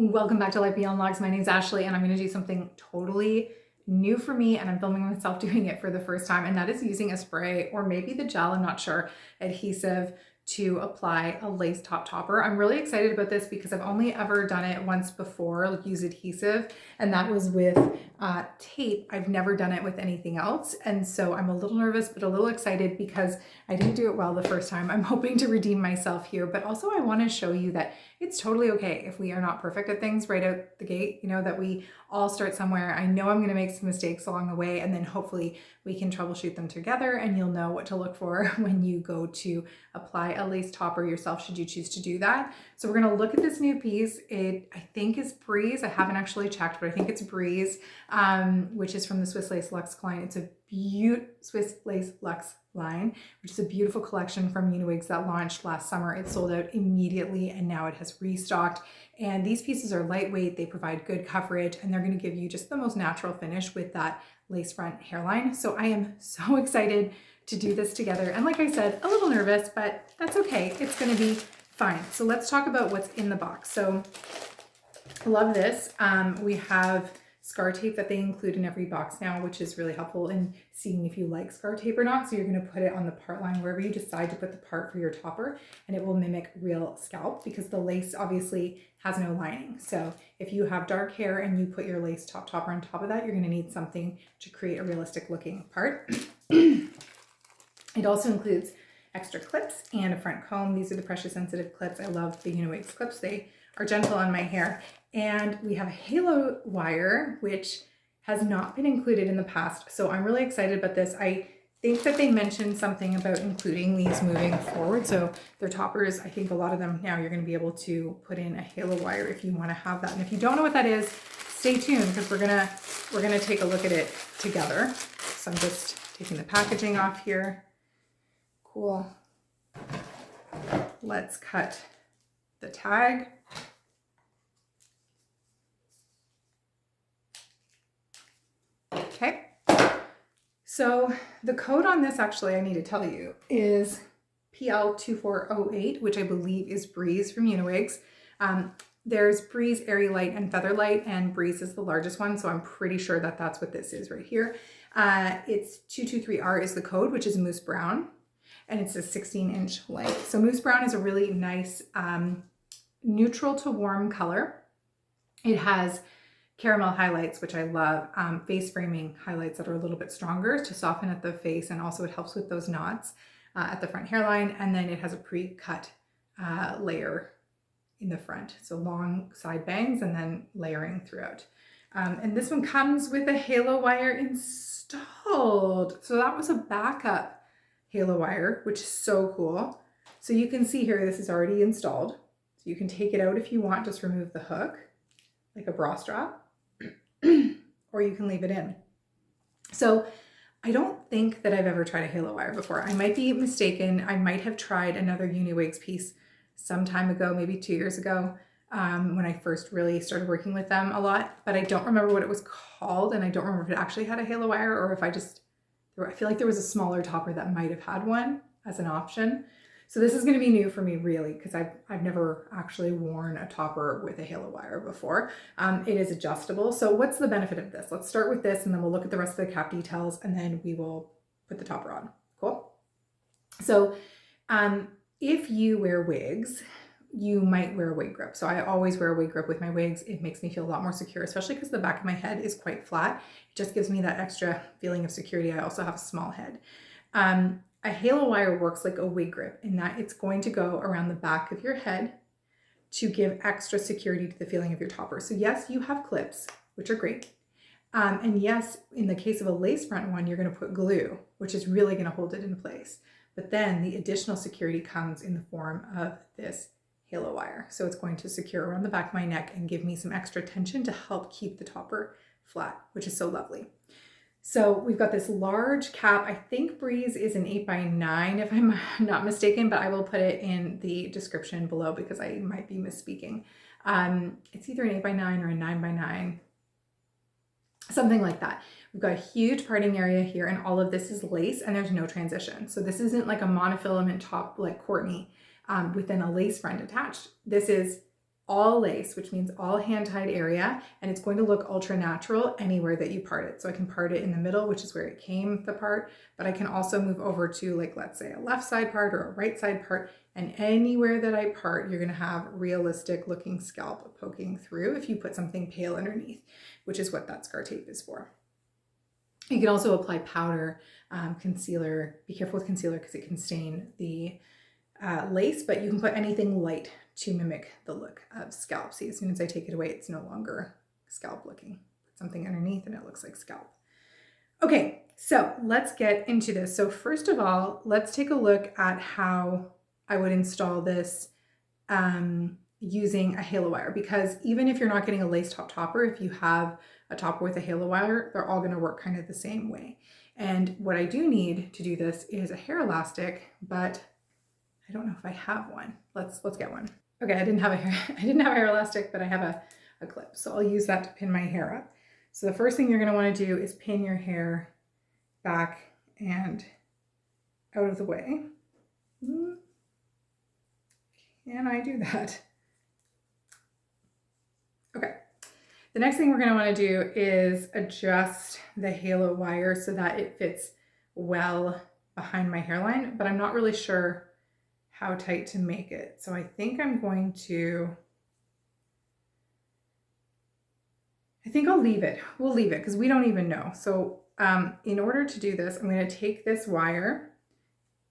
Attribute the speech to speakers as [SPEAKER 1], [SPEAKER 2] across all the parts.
[SPEAKER 1] Welcome back to Life Beyond Logs. My name's Ashley and I'm going to do something totally new for me, and I'm filming myself doing it for the first time, and that is using a spray or maybe the gel, I'm not sure, adhesive to apply a lace top topper. I'm really excited about this because I've only ever done it once before, like use adhesive, and that was with tape. I've never done it with anything else, and so I'm a little nervous but a little excited because I didn't do it well the first time. I'm hoping to redeem myself here, but also I want to show you that it's totally okay if we are not perfect at things right out the gate, you know, that we all start somewhere. I know I'm going to make some mistakes along the way, and then hopefully we can troubleshoot them together and you'll know what to look for when you go to apply a lace topper yourself, should you choose to do that. So we're going to look at this new piece. It, I think, is Breeze. I haven't actually checked, but I think it's Breeze, which is from the Swiss Lace Luxe line. It's a Swiss Lace Luxe line, which is a beautiful collection from Uniwigs that launched last summer. It sold out immediately and now it has restocked. And these pieces are lightweight, they provide good coverage, and they're going to give you just the most natural finish with that lace front hairline. So I am so excited to do this together. And like I said, a little nervous, but that's okay. It's going to be fine. So let's talk about what's in the box. So I love this. We have scar tape that they include in every box now, which is really helpful in seeing if you like scar tape or not. So you're going to put it on the part line wherever you decide to put the part for your topper, and it will mimic real scalp because the lace obviously has no lining. So if you have dark hair and you put your lace topper on top of that, you're going to need something to create a realistic looking part. It also includes extra clips and a front comb. These are the pressure sensitive clips. I love the Uniwigs clips. They are gentle on my hair. And we have a halo wire, which has not been included in the past. So I'm really excited about this. I think that they mentioned something about including these moving forward. So their toppers, I think a lot of them now you're going to be able to put in a halo wire if you want to have that. And if you don't know what that is, stay tuned because we're gonna take a look at it together. So I'm just taking the packaging off here. Cool. Let's cut the tag. Okay, so the code on this, actually, I need to tell you, is PL2408, which I believe is Breeze from Uniwigs. There's Breeze, Airy Light, and Feather Light, and Breeze is the largest one, so I'm pretty sure that that's what this is right here. It's 223R is the code, which is Mousse Brown, and it's a 16-inch length. So Mousse Brown is a really nice neutral to warm color. It has caramel highlights, which I love, face framing highlights that are a little bit stronger to soften at the face, and also it helps with those knots at the front hairline, and then it has a pre-cut layer in the front, so long side bangs and then layering throughout. And this one comes with a halo wire installed. So that was a backup halo wire, which is so cool. So you can see here, this is already installed. So you can take it out if you want, just remove the hook like a bra strap. Or you can leave it in. So I don't think that I've ever tried a halo wire before. I might be mistaken. I might have tried another Uniwigs piece some time ago, maybe 2 years ago, when I first really started working with them a lot, but I don't remember what it was called, and I don't remember if it actually had a halo wire or if I feel like there was a smaller topper that might have had one as an option. So this is going to be new for me, really, because I've never actually worn a topper with a halo wire before. It is adjustable. So what's the benefit of this? Let's start with this, and then we'll look at the rest of the cap details, and then we will put the topper on. Cool? So if you wear wigs, you might wear a wig grip. So I always wear a wig grip with my wigs. It makes me feel a lot more secure, especially because the back of my head is quite flat. It just gives me that extra feeling of security. I also have a small head. A halo wire works like a wig grip in that it's going to go around the back of your head to give extra security to the feeling of your topper. So yes, you have clips, which are great. And yes, in the case of a lace front one, you're going to put glue, which is really going to hold it in place. But then the additional security comes in the form of this halo wire. So it's going to secure around the back of my neck and give me some extra tension to help keep the topper flat, which is so lovely. So we've got this large cap. I think Breeze is an 8x9 if I'm not mistaken, but I will put it in the description below because I might be misspeaking. It's either an 8x9 or a 9x9, something like that. We've got a huge parting area here, and all of this is lace, and there's no transition. So this isn't like a monofilament top like Courtney within a lace front attached. This is all lace, which means all hand-tied area, and it's going to look ultra natural anywhere that you part it. So I can part it in the middle, which is where it came, the part, but I can also move over to, like, let's say a left side part or a right side part, and anywhere that I part, you're gonna have realistic looking scalp poking through if you put something pale underneath, which is what that scar tape is for. You can also apply powder, concealer. Be careful with concealer because it can stain the lace, but you can put anything light to mimic the look of scalp. See, as soon as I take it away, it's no longer scalp looking. Put something underneath and it looks like scalp. Okay, so let's get into this. So first of all, let's take a look at how I would install this using a halo wire, because even if you're not getting a lace top topper, if you have a topper with a halo wire, they're all gonna work kind of the same way. And what I do need to do this is a hair elastic, but I don't know if I have one. Let's get one. Okay, I didn't have a hair elastic, but I have a clip. So I'll use that to pin my hair up. So the first thing you're gonna wanna do is pin your hair back and out of the way. Can I do that? Okay. The next thing we're gonna wanna do is adjust the halo wire so that it fits well behind my hairline, but I'm not really sure how tight to make it. So I think I'll leave it. We'll leave it because we don't even know. So in order to do this, I'm going to take this wire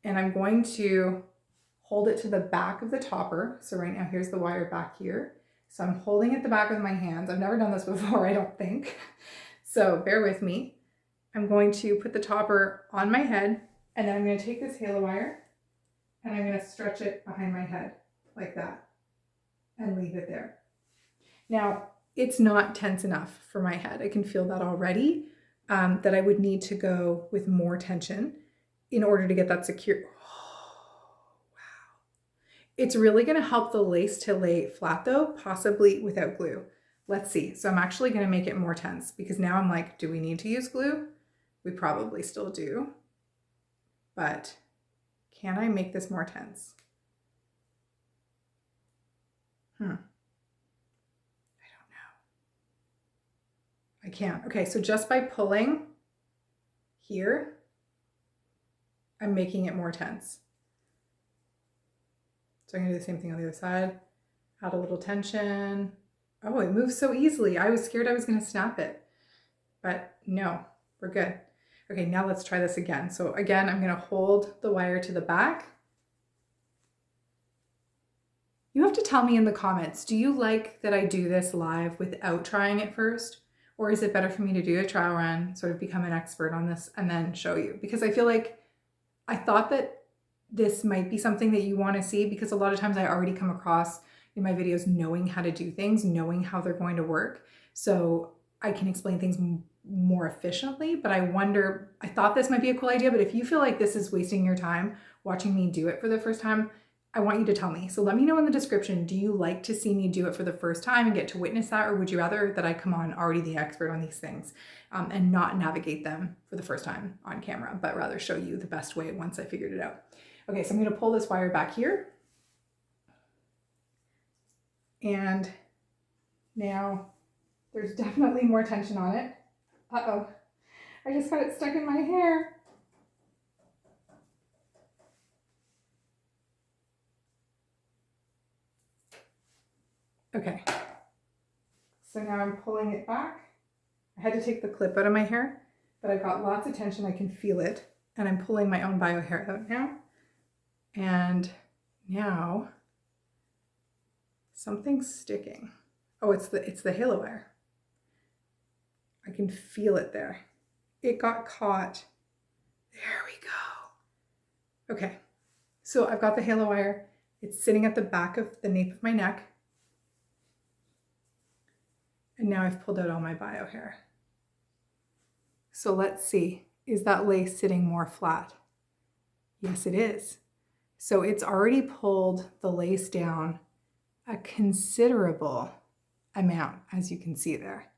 [SPEAKER 1] and I'm going to hold it to the back of the topper. So right now, here's the wire back here. So I'm holding it the back with my hands. I've never done this before, I don't think. So bear with me. I'm going to put the topper on my head, and then I'm going to take this halo wire and I'm going to stretch it behind my head like that and leave it there. Now, it's not tense enough for my head. I can feel that already, that I would need to go with more tension in order to get that secure. Oh, wow. It's really going to help the lace to lay flat though, possibly without glue. Let's see. So I'm actually going to make it more tense because now I'm like, do we need to use glue? We probably still do, but can I make this more tense? I don't know. I can't. Okay, so just by pulling here, I'm making it more tense. So I'm gonna do the same thing on the other side. Add a little tension. Oh, it moves so easily. I was scared I was gonna snap it, but no, we're good. Okay, now let's try this again. So again, I'm gonna hold the wire to the back. You have to tell me in the comments, do you like that I do this live without trying it first? Or is it better for me to do a trial run, sort of become an expert on this and then show you? Because I feel like I thought that this might be something that you wanna see, because a lot of times I already come across in my videos knowing how to do things, knowing how they're going to work. So I can explain things more efficiently, but I thought this might be a cool idea, but if you feel like this is wasting your time watching me do it for the first time, I want you to tell me. So let me know in the description, do you like to see me do it for the first time and get to witness that? Or would you rather that I come on already the expert on these things and not navigate them for the first time on camera, but rather show you the best way once I figured it out? Okay, so I'm gonna pull this wire back here. And now there's definitely more tension on it. Uh-oh, I just got it stuck in my hair. Okay, so now I'm pulling it back. I had to take the clip out of my hair, but I've got lots of tension, I can feel it. And I'm pulling my own bio hair out now. And now something's sticking. Oh, it's the halo wire. I can feel it there. It got caught. There we go. Okay, so I've got the halo wire. It's sitting at the back of the nape of my neck. And now I've pulled out all my bio hair. So let's see, is that lace sitting more flat? Yes, it is. So it's already pulled the lace down a considerable amount, as you can see there.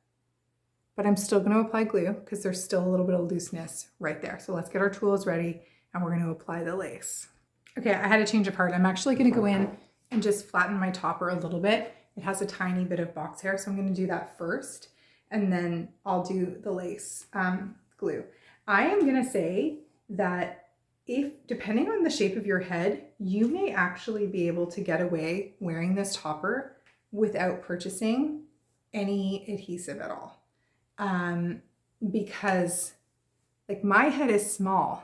[SPEAKER 1] But I'm still going to apply glue because there's still a little bit of looseness right there. So let's get our tools ready and we're going to apply the lace. Okay, I had to change a part. I'm actually going to go in and just flatten my topper a little bit it has a tiny bit of box hair. So I'm going to do that first, and then I'll do the lace glue. I am going to say that if, depending on the shape of your head, you may actually be able to get away wearing this topper without purchasing any adhesive at all. Because like my head is small.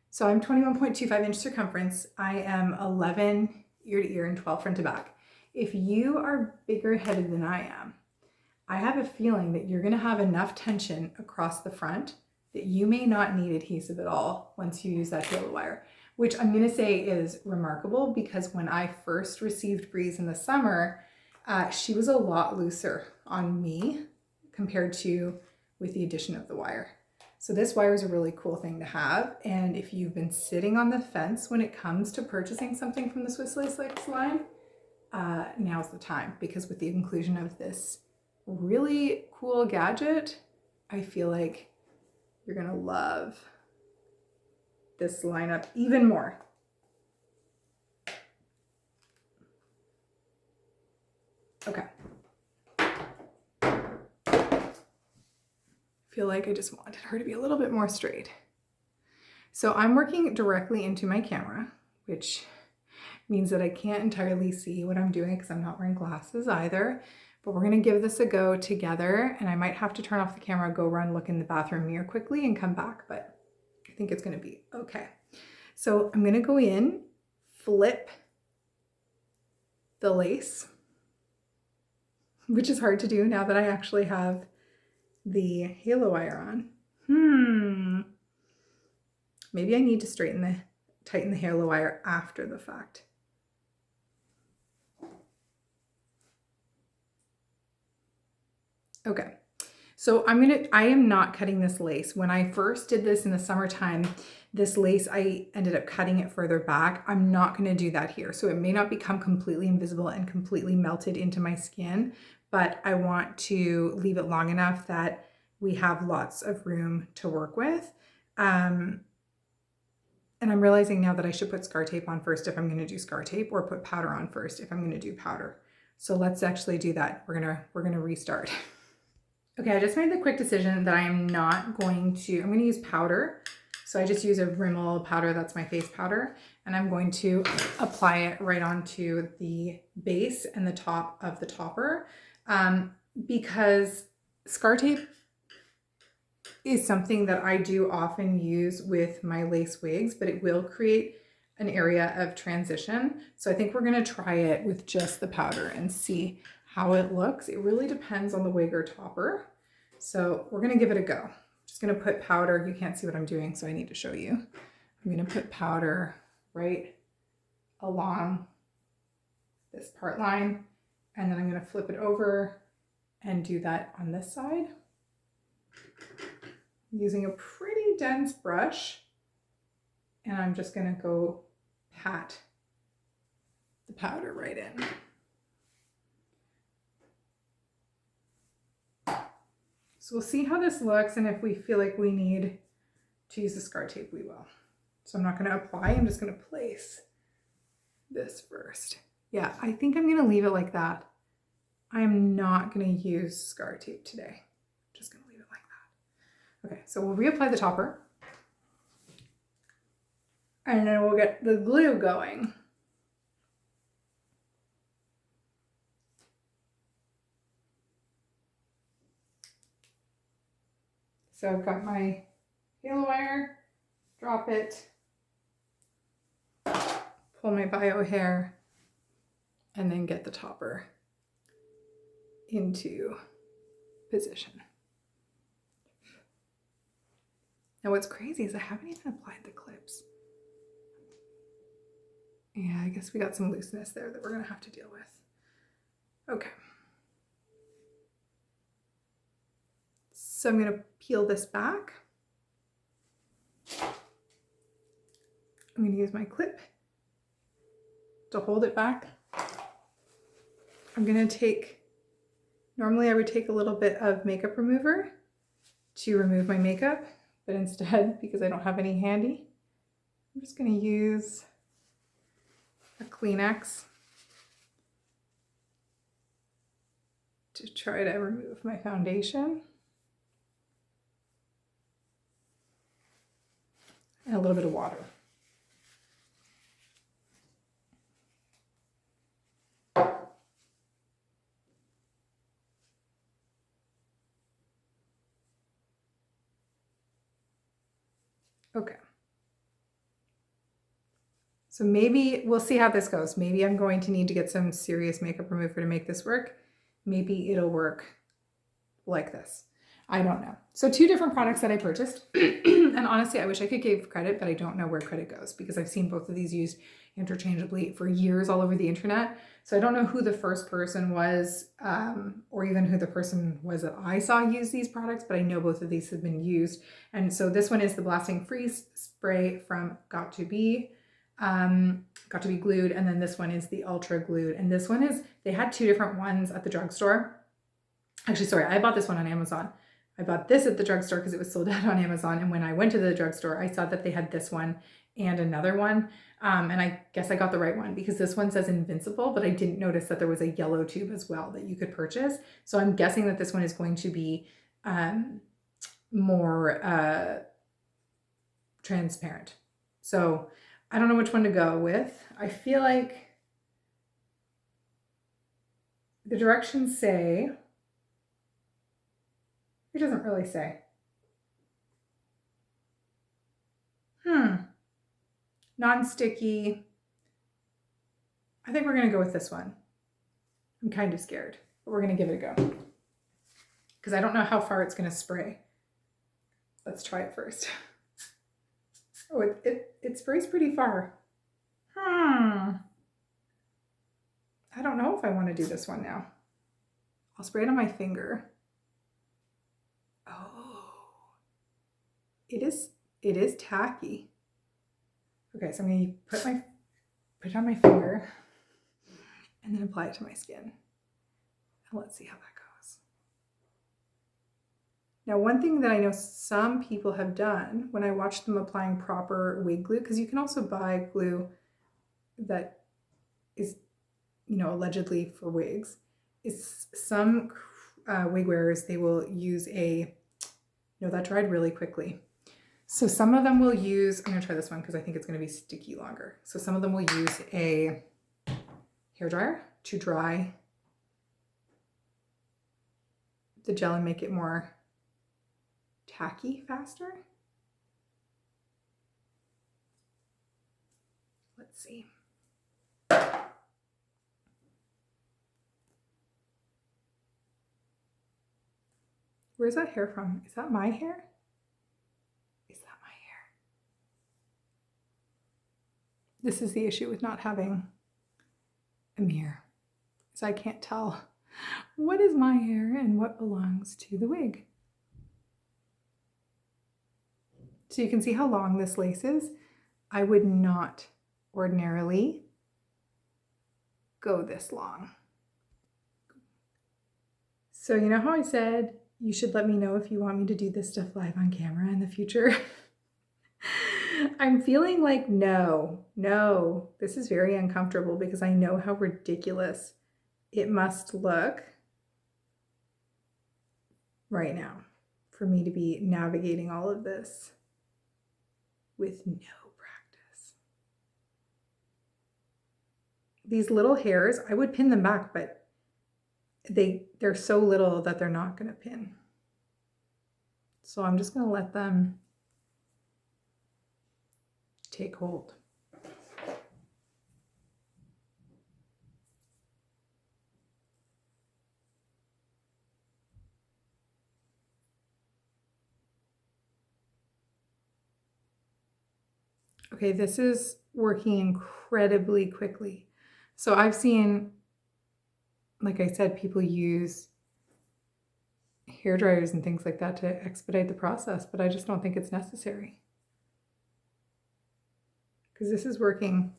[SPEAKER 1] So I'm 21.25 inch circumference. I am 11 ear to ear and 12 front to back. If you are bigger headed than I am, I have a feeling that you're gonna have enough tension across the front that you may not need adhesive at all once you use that halo wire, which I'm gonna say is remarkable, because when I first received Breeze in the summer, she was a lot looser on me compared to with the addition of the wire. So this wire is a really cool thing to have. And if you've been sitting on the fence when it comes to purchasing something from the Swiss Lace Legs line, now's the time, because with the inclusion of this really cool gadget, I feel like you're gonna love this lineup even more. Okay. Feel like I just wanted her to be a little bit more straight. So I'm working directly into my camera, which means that I can't entirely see what I'm doing because I'm not wearing glasses either, but we're gonna give this a go together, and I might have to turn off the camera, go run, look in the bathroom mirror quickly and come back, but I think it's gonna be okay. So I'm gonna go in, flip the lace, which is hard to do now that I actually have the halo wire on. Maybe I need to tighten the halo wire after the fact. Okay, so I am not cutting this lace. When I first did this in the summertime, this lace, I ended up cutting it further back. I'm not gonna do that here. So it may not become completely invisible and completely melted into my skin, but I want to leave it long enough that we have lots of room to work with. And I'm realizing now that I should put scar tape on first if I'm gonna do scar tape, or put powder on first if I'm gonna do powder. So let's actually do that. We're gonna restart. Okay, I just made the quick decision that I'm gonna use powder. So I just use a Rimmel powder, that's my face powder, and I'm going to apply it right onto the base and the top of the topper, because scar tape is something that I do often use with my lace wigs, but it will create an area of transition. So I think we're gonna try it with just the powder and see how it looks. It really depends on the wig or topper. So we're gonna give it a go. Just gonna put powder. You can't see what I'm doing, so I need to show you. I'm gonna put powder right along this part line, and then I'm gonna flip it over and do that on this side, using a pretty dense brush. And I'm just gonna go pat the powder right in. So we'll see how this looks, and if we feel like we need to use the scar tape, we will. So I'm not gonna apply, I'm just gonna place this first. Yeah, I think I'm gonna leave it like that. I'm not gonna use scar tape today. I'm just gonna leave it like that. Okay, so we'll reapply the topper, and then we'll get the glue going. So I've got my halo wire, drop it, pull my bio hair, and then get the topper into position. Now what's crazy is I haven't even applied the clips. Yeah, I guess we got some looseness there that we're gonna have to deal with. Okay. So I'm gonna peel this back. I'm gonna use my clip to hold it back. I'm gonna take, normally I would take a little bit of makeup remover to remove my makeup, but instead, because I don't have any handy, I'm just gonna use a Kleenex to try to remove my foundation. And a little bit of water. Okay. So maybe we'll see how this goes. Maybe I'm going to need to get some serious makeup remover to make this work. Maybe it'll work like this. I don't know. So 2 different products that I purchased. And honestly, I wish I could give credit, but I don't know where credit goes because I've seen both of these used interchangeably for years all over the internet. So I don't know who the first person was or even who the person was that I saw use these products, but I know both of these have been used. And so this one is the Blasting Freeze Spray from Got to Be Glued. And then this one is the Ultra Glued. And this one is, they had 2 different ones at the drugstore. Actually, sorry, I bought this one on Amazon. I bought this at the drugstore because it was sold out on Amazon. And when I went to the drugstore, I saw that they had this one and another one. And I guess I got the right one because this one says Invincible, but I didn't notice that there was a yellow tube as well that you could purchase. So I'm guessing that this one is going to be more transparent. So I don't know which one to go with. I feel like the directions say, it doesn't really say. Non-sticky. I think we're going to go with this one. I'm kind of scared, but we're going to give it a go. Because I don't know how far it's going to spray. Let's try it first. Oh, it sprays pretty far. I don't know if I want to do this one now. I'll spray it on my finger. Oh, it is tacky. Okay, so I'm going to put it on my finger and then apply it to my skin. And let's see how that goes. Now, one thing that I know some people have done when I watched them applying proper wig glue, because you can also buy glue that is, allegedly for wigs, is some wig wearers, they will use that dried really quickly. So some of them will use, I'm going to try this one because I think it's going to be sticky longer. So some of them will use a hairdryer to dry the gel and make it more tacky faster. Let's see. Where's that hair from? Is that my hair? This is the issue with not having a mirror. So I can't tell what is my hair and what belongs to the wig. So you can see how long this lace is. I would not ordinarily go this long. So you know how I said you should let me know if you want me to do this stuff live on camera in the future? I'm feeling like no, this is very uncomfortable because I know how ridiculous it must look right now for me to be navigating all of this with no practice. These little hairs, I would pin them back, but they're so little that they're not going to pin. So I'm just going to let them take hold. Okay, this is working incredibly quickly. So I've seen, like I said, people use hair dryers and things like that to expedite the process, but I just don't think it's necessary. Because this is working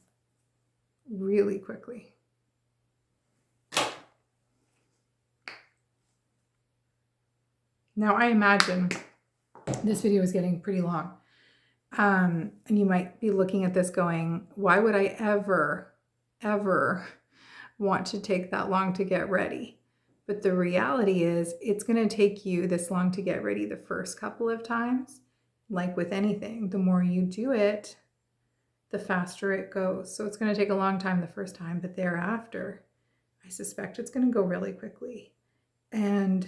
[SPEAKER 1] really quickly. Now I imagine this video is getting pretty long. And you might be looking at this going, why would I ever want to take that long to get ready? But the reality is it's going to take you this long to get ready the first couple of times. Like with anything, the more you do it, the faster it goes. So it's going to take a long time the first time, but thereafter, I suspect it's going to go really quickly. And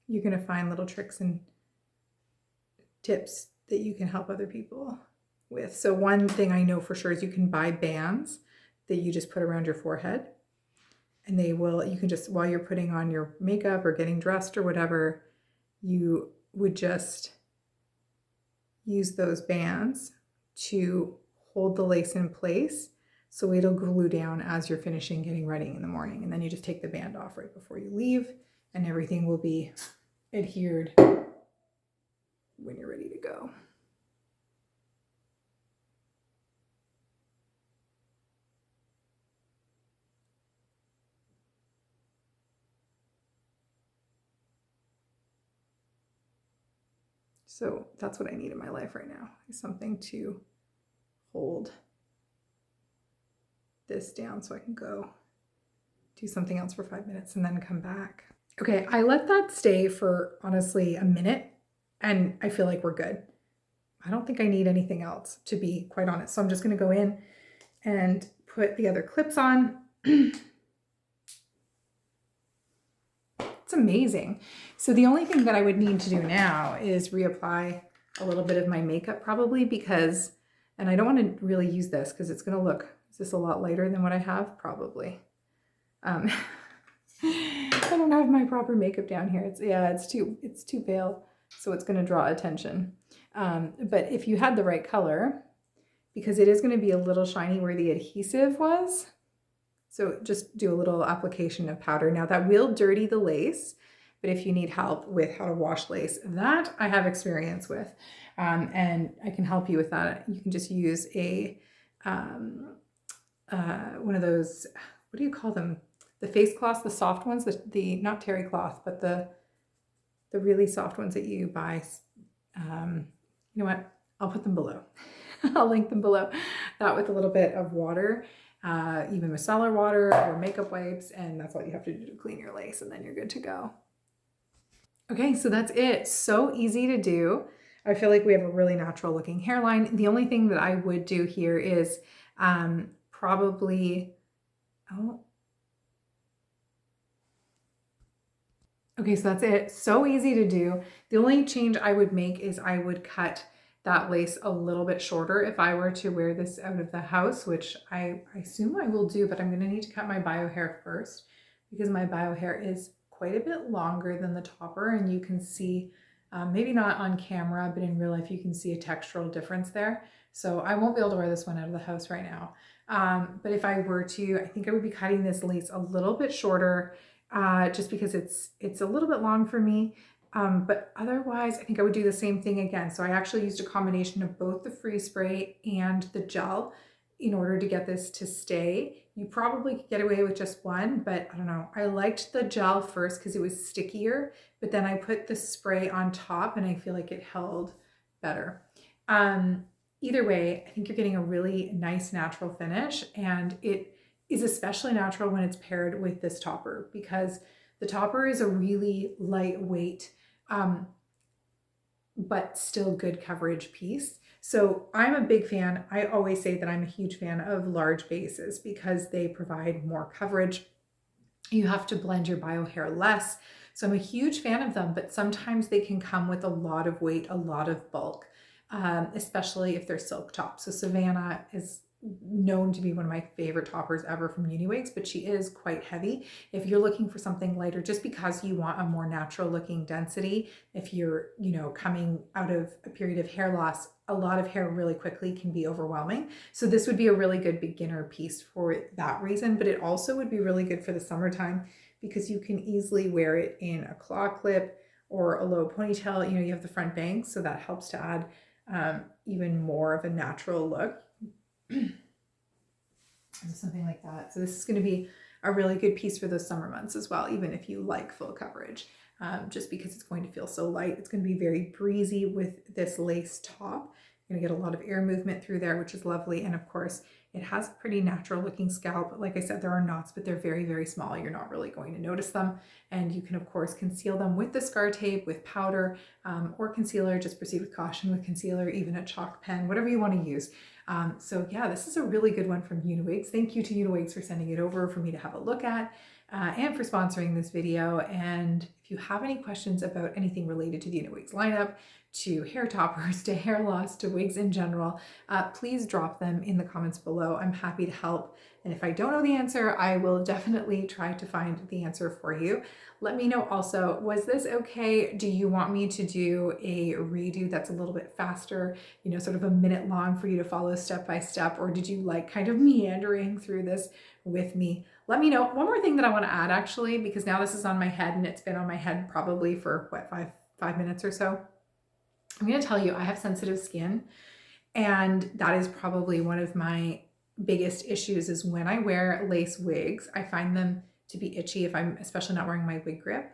[SPEAKER 1] you're going to find little tricks and tips that you can help other people with. So one thing I know for sure is you can buy bands that you just put around your forehead, and you can just, while you're putting on your makeup or getting dressed or whatever, you would just use those bands to hold the lace in place so it'll glue down as you're finishing getting ready in the morning. And then you just take the band off right before you leave, and everything will be adhered when you're ready to go. So that's what I need in my life right now, is something to hold this down so I can go do something else for 5 minutes and then come back. Okay, I let that stay for honestly a minute, and I feel like we're good. I don't think I need anything else, to be quite honest. So I'm just gonna go in and put the other clips on. It's amazing. So the only thing that I would need to do now is reapply a little bit of my makeup, probably, because, and I don't want to really use this because it's going to look, is this a lot lighter than what I have? Probably. I don't have my proper makeup down here. It's too pale, so it's going to draw attention. But if you had the right color, because it is going to be a little shiny where the adhesive was, so just do a little application of powder. Now that will dirty the lace, but if you need help with how to wash lace, that I have experience with, and I can help you with that. You can just use a one of those, what do you call them? The face cloths, the soft ones, the not terry cloth, but the really soft ones that you buy. You know what? I'll put them below. I'll link them below. That with a little bit of water. Even micellar water or makeup wipes, and that's all you have to do to clean your lace, and then you're good to go. Okay, so that's it. So easy to do. I feel like we have a really natural looking hairline. The only thing that I would do here is probably, okay, so that's it. So easy to do. The only change I would make is I would cut that lace a little bit shorter if I were to wear this out of the house, which I assume I will do, but I'm gonna need to cut my bio hair first because my bio hair is quite a bit longer than the topper, and you can see, maybe not on camera, but in real life, you can see a textural difference there. So I won't be able to wear this one out of the house right now. But if I were to, I think I would be cutting this lace a little bit shorter, just because it's a little bit long for me. But otherwise, I think I would do the same thing again. So I actually used a combination of both the freeze spray and the gel in order to get this to stay. You probably could get away with just one, but I don't know. I liked the gel first because it was stickier, but then I put the spray on top and I feel like it held better. Either way, I think you're getting a really nice natural finish, and it is especially natural when it's paired with this topper, because the topper is a really lightweight, but still good coverage piece. So I'm a big fan. I always say that I'm a huge fan of large bases because they provide more coverage. You have to blend your bio hair less. So I'm a huge fan of them, but sometimes they can come with a lot of weight, a lot of bulk, especially if they're silk tops. So Savannah is known to be one of my favorite toppers ever from Uniwigs, but she is quite heavy. If you're looking for something lighter, just because you want a more natural looking density, if you're, coming out of a period of hair loss, a lot of hair really quickly can be overwhelming. So this would be a really good beginner piece for that reason, but it also would be really good for the summertime because you can easily wear it in a claw clip or a low ponytail. You have the front bangs, so that helps to add even more of a natural look. Something like that. So this is going to be a really good piece for those summer months as well, even if you like full coverage, just because it's going to feel so light. It's going to be very breezy with this lace top. You're going to get a lot of air movement through there, which is lovely. And of course, It has a pretty natural looking scalp. Like I said, there are knots, but they're very, very small. You're not really going to notice them. And you can, of course, conceal them with the scar tape, with powder, or concealer. Just proceed with caution with concealer, even a chalk pen, whatever you want to use. So yeah, this is a really good one from Uniwigs. Thank you to Uniwigs for sending it over for me to have a look at. And for sponsoring this video. And if you have any questions about anything related to the Uniwigs lineup, to hair toppers, to hair loss, to wigs in general, please drop them in the comments below. I'm happy to help. And if I don't know the answer, I will definitely try to find the answer for you. Let me know also, was this okay? Do you want me to do a redo that's a little bit faster, you know, sort of a minute long for you to follow step by step? Or did you like kind of meandering through this with me? Let me know. One more thing that I want to add actually, because now this is on my head and it's been on my head probably for what, five minutes or so. I'm going to tell you, I have sensitive skin, and that is probably one of my biggest issues is when I wear lace wigs, I find them to be itchy if I'm especially not wearing my wig grip.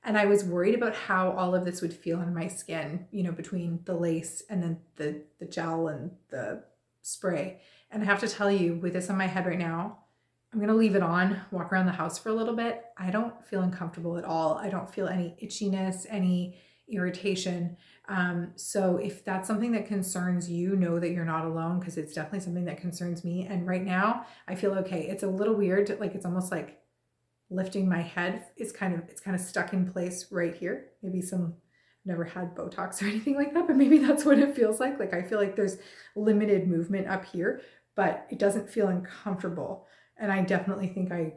[SPEAKER 1] And I was worried about how all of this would feel on my skin, you know, between the lace and then the gel and the spray. And I have to tell you, with this on my head right now, I'm going to leave it on, walk around the house for a little bit. I don't feel uncomfortable at all. I don't feel any itchiness, any irritation. So if that's something that concerns you, know that you're not alone, because it's definitely something that concerns me. And right now I feel okay. It's a little weird. Like it's almost like lifting my head is it's kind of stuck in place right here. Maybe I've never had Botox or anything like that, but maybe that's what it feels like. Like I feel like there's limited movement up here, but it doesn't feel uncomfortable. And I definitely think I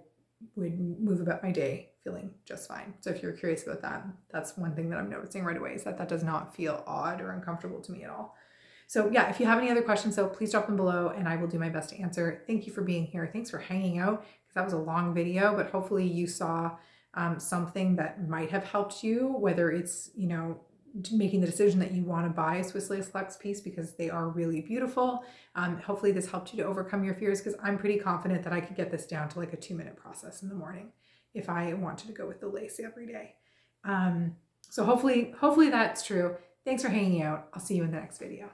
[SPEAKER 1] would move about my day feeling just fine. So if you're curious about that, that's one thing that I'm noticing right away, is that does not feel odd or uncomfortable to me at all. So yeah, if you have any other questions, so please drop them below and I will do my best to answer. Thank you for being here. Thanks for hanging out, because that was a long video, but hopefully you saw something that might have helped you, whether it's, you know, making the decision that you want to buy a Swiss lace Lux piece because they are really beautiful. Hopefully this helped you to overcome your fears, because I'm pretty confident that I could get this down to like a 2-minute process in the morning if I wanted to go with the lace every day. So hopefully that's true. Thanks for hanging out. I'll see you in the next video.